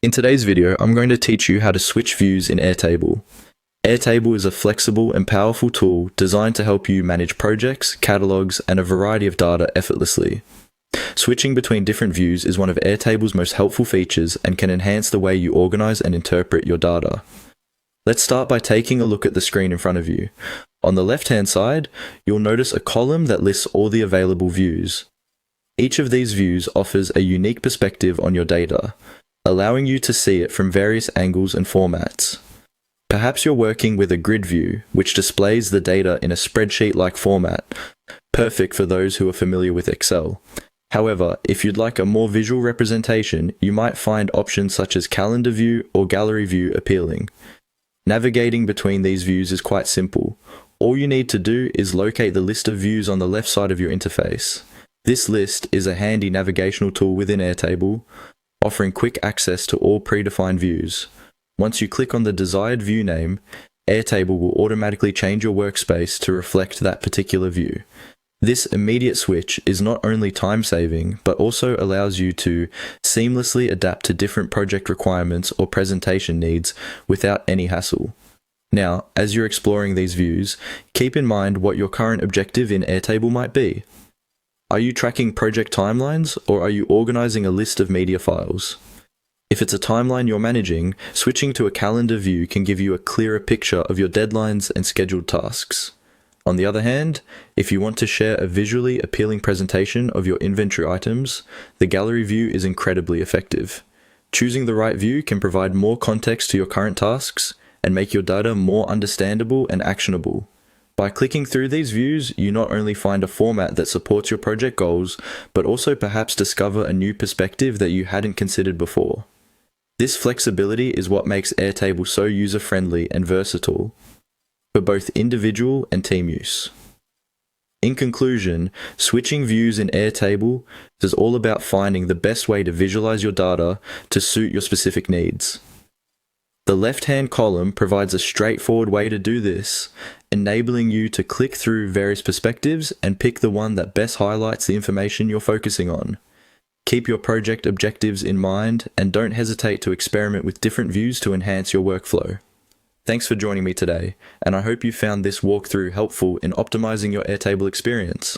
In today's video, I'm going to teach you how to switch views in Airtable. Airtable is a flexible and powerful tool designed to help you manage projects, catalogs, and a variety of data effortlessly. Switching between different views is one of Airtable's most helpful features and can enhance the way you organize and interpret your data. Let's start by taking a look at the screen in front of you. On the left-hand side, you'll notice a column that lists all the available views. Each of these views offers a unique perspective on your data, allowing you to see it from various angles and formats. Perhaps you're working with a grid view, which displays the data in a spreadsheet-like format, perfect for those who are familiar with Excel. However, if you'd like a more visual representation, you might find options such as calendar view or gallery view appealing. Navigating between these views is quite simple. All you need to do is locate the list of views on the left side of your interface. This list is a handy navigational tool within Airtable, offering quick access to all predefined views. Once you click on the desired view name, Airtable will automatically change your workspace to reflect that particular view. This immediate switch is not only time-saving, but also allows you to seamlessly adapt to different project requirements or presentation needs without any hassle. Now, as you're exploring these views, keep in mind what your current objective in Airtable might be. Are you tracking project timelines, or are you organizing a list of media files? If it's a timeline you're managing, switching to a calendar view can give you a clearer picture of your deadlines and scheduled tasks. On the other hand, if you want to share a visually appealing presentation of your inventory items, the gallery view is incredibly effective. Choosing the right view can provide more context to your current tasks and make your data more understandable and actionable. By clicking through these views, you not only find a format that supports your project goals, but also perhaps discover a new perspective that you hadn't considered before. This flexibility is what makes Airtable so user-friendly and versatile for both individual and team use. In conclusion, switching views in Airtable is all about finding the best way to visualize your data to suit your specific needs. The left-hand column provides a straightforward way to do this, enabling you to click through various perspectives and pick the one that best highlights the information you're focusing on. Keep your project objectives in mind and don't hesitate to experiment with different views to enhance your workflow. Thanks for joining me today, and I hope you found this walkthrough helpful in optimizing your Airtable experience.